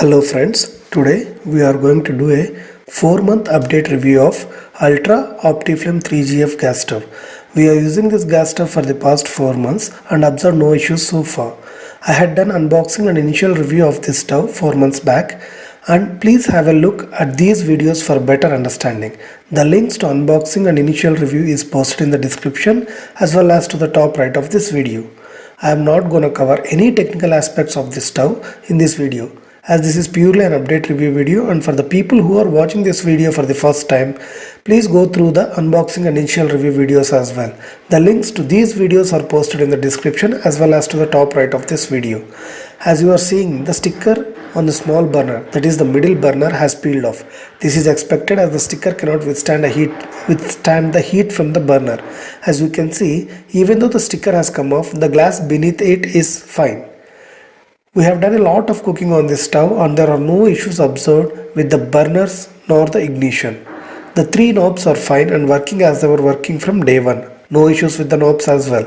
Hello friends, today we are going to do a 4-month update review of Ultra Optiflame 3GF gas stove. We are using this gas stove for the past 4 months and observed no issues so far. I had done unboxing and initial review of this stove 4 months back, and please have a look at these videos for better understanding. The links to unboxing and initial review is posted in the description as well as to the top right of this video. I am not going to cover any technical aspects of this stove in this video, as this is purely an update review video, and for the people who are watching this video for the first time, please go through the unboxing and initial review videos as well. The links to these videos are posted in the description as well as to the top right of this video. As you are seeing, the sticker on the small burner, that is the middle burner, has peeled off. This is expected as the sticker cannot withstand the heat from the burner. As you can see, even though the sticker has come off, the glass beneath it is fine. We have done a lot of cooking on this stove and there are no issues observed with the burners nor the ignition. The 3 knobs are fine and working as they were working from day one. No issues with the knobs as well.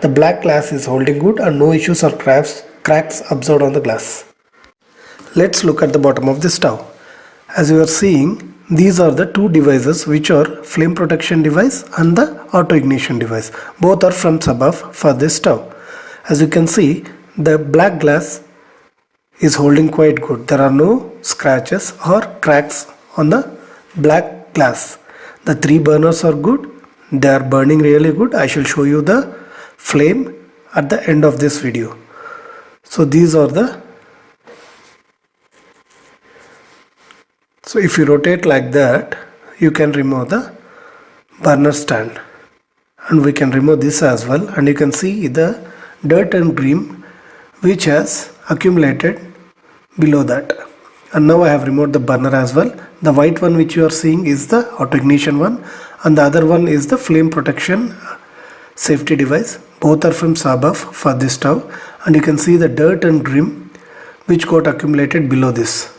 The black glass is holding good and no issues or cracks observed on the glass. Let's look at the bottom of the stove. As you are seeing, these are the 2 devices, which are flame protection device and the auto ignition device. Both are from above for this stove. As you can see, the black glass is holding quite good. There are no scratches or cracks on the black glass. The 3 burners are good. They are burning really good. I shall show you the flame at the end of this video. So these are so if you rotate like that, you can remove the burner stand, and we can remove this as well, and you can see the dirt and grime which has accumulated below that. And now I have removed the burner as well. The white one which you are seeing is the auto ignition one, and the other one is the flame protection safety device. Both are from above for this stove, and you can see the dirt and grime which got accumulated below this.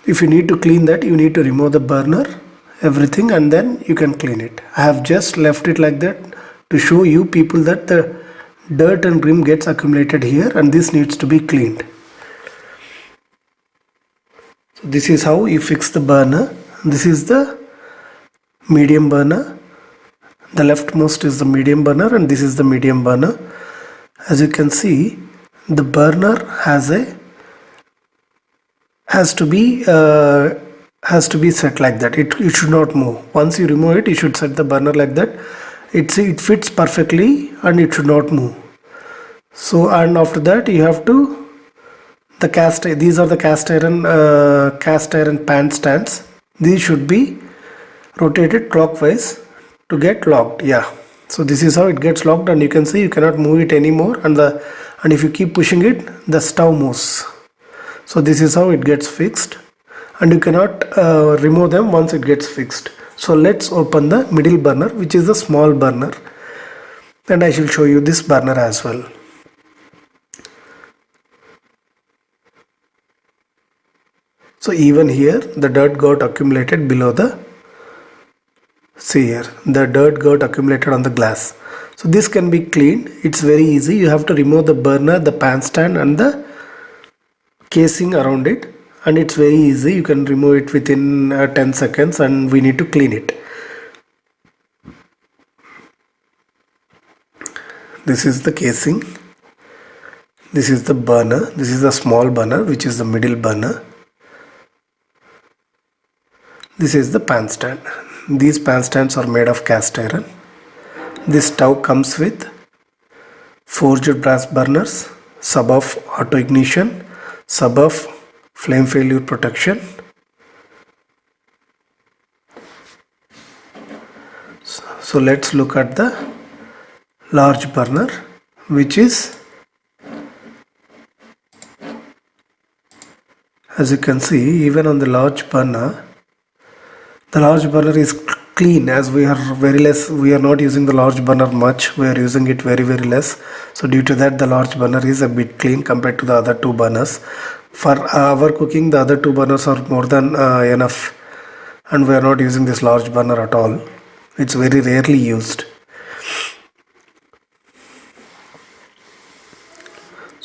If you need to clean that, you need to remove the burner, everything, and then you can clean it. I have just left it like that to show you people that the dirt and grime gets accumulated here, and this needs to be cleaned. So this is how you fix the burner. This is the medium burner. The leftmost is the medium burner, and this is the medium burner. As you can see, the burner has to be set like that. It should not move. Once you remove it, you should set the burner like that. It fits perfectly and it should not move. So, and after that you have to these are the cast iron pan stands. These should be rotated clockwise to get locked. Yeah, so this is how it gets locked, and you can see you cannot move it anymore, and if you keep pushing it, the stove moves. So this is how it gets fixed, and you cannot remove them once it gets fixed. So let's open the middle burner, which is the small burner, and I shall show you this burner as well. So even here the dirt got accumulated below the, see here, the dirt got accumulated on the glass. So this can be cleaned. It's very easy. You have to remove the burner, the pan stand, and the casing around it, and it's very easy. You can remove it within 10 seconds, and we need to clean it. This is the casing. This is the burner. This is the small burner, which is the middle burner. This is the pan stand. These pan stands are made of cast iron. This stove comes with forged brass burners, sub-off auto ignition, sub-off flame failure protection. So let's look at the large burner, which is, as you can see, even on the large burner is clean, as we are not using the large burner much. We are using it very less, so due to that the large burner is a bit clean compared to the other 2 burners. For our cooking, the other 2 burners are more than enough, and we are not using this large burner at all. It's very rarely used.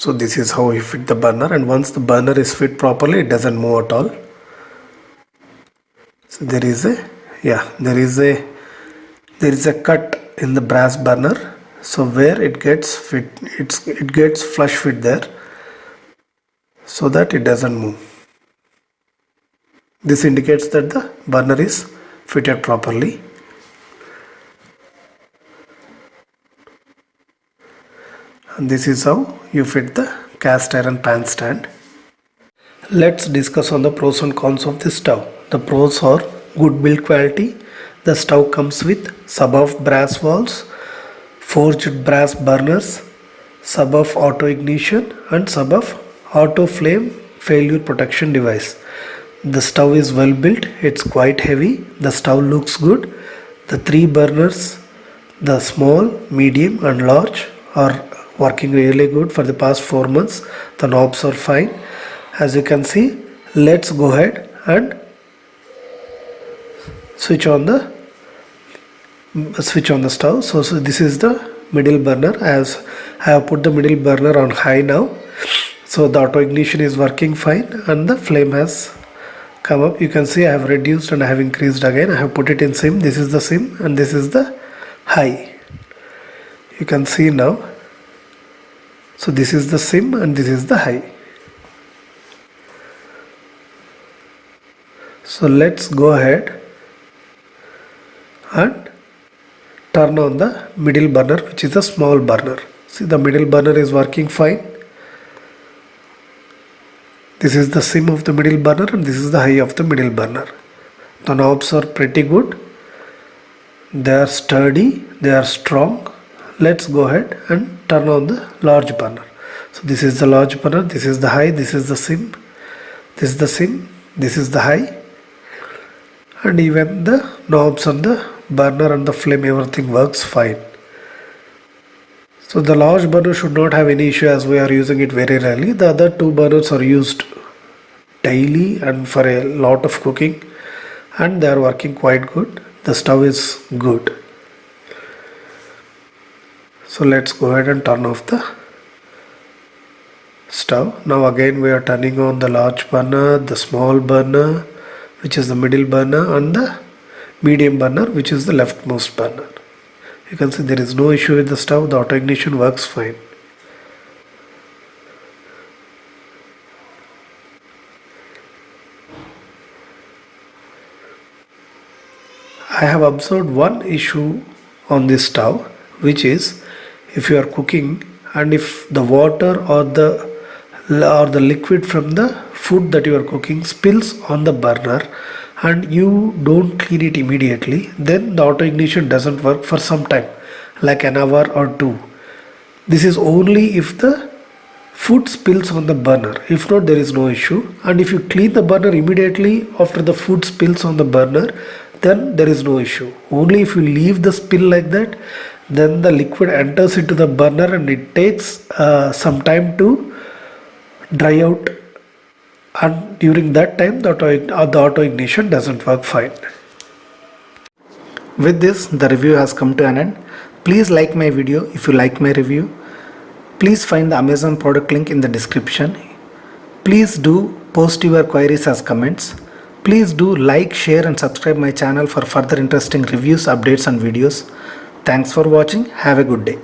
So this is how you fit the burner, and once the burner is fit properly, it doesn't move at all. So there is a cut in the brass burner, so where it gets fit, it gets flush fit there, so that it doesn't move. This indicates that the burner is fitted properly. And this is how you fit the cast iron pan stand. Let's discuss on the pros and cons of this stove. The pros are good build quality. The stove comes with sub-off brass valves, forged brass burners, sub-off auto ignition, and sub-off auto flame failure protection device. The stove is well built, it's quite heavy, the stove looks good. The three burners, the small, medium and large, are working really good for the past 4 months. The knobs are fine. As you can see, let's go ahead and switch on the stove. So this is the middle burner. As I have put the middle burner on high now, so the auto ignition is working fine and the flame has come up. You can see I have reduced and I have increased again. I have put it in sim. This is the sim and this is the high. You can see now. So this is the sim and this is the high. So let's go ahead and turn on the middle burner, which is the small burner. See, the middle burner is working fine. This is the sim of the middle burner and this is the high of the middle burner. The knobs are pretty good. They are sturdy, they are strong. Let's go ahead and turn on the large burner. So this is the large burner, this is the high, this is the sim, this is the sim, this is the high. And even the knobs on the burner and the flame, everything works fine. So the large burner should not have any issue as we are using it very rarely. The other two burners are used daily and for a lot of cooking and they are working quite good. The stove is good. So let's go ahead and turn off the stove. Now again we are turning on the large burner, the small burner, which is the middle burner, and the medium burner, which is the leftmost burner. You can see there is no issue with the stove. The auto ignition works fine. I have observed one issue on this stove, which is if you are cooking and if the water or the liquid from the food that you are cooking spills on the burner and you don't clean it immediately, then the auto ignition doesn't work for some time, like an hour or two. This is only if the food spills on the burner. If not, there is no issue. And if you clean the burner immediately after the food spills on the burner, then there is no issue. Only if you leave the spill like that, then the liquid enters into the burner and it takes some time to dry out, and during that time the auto ignition doesn't work fine. With this, the review has come to an end. Please like my video if you like my review. Please find the Amazon product link in the description. Please do post your queries as comments. Please do like, share and subscribe my channel for further interesting reviews, updates and videos. Thanks for watching. Have a good day.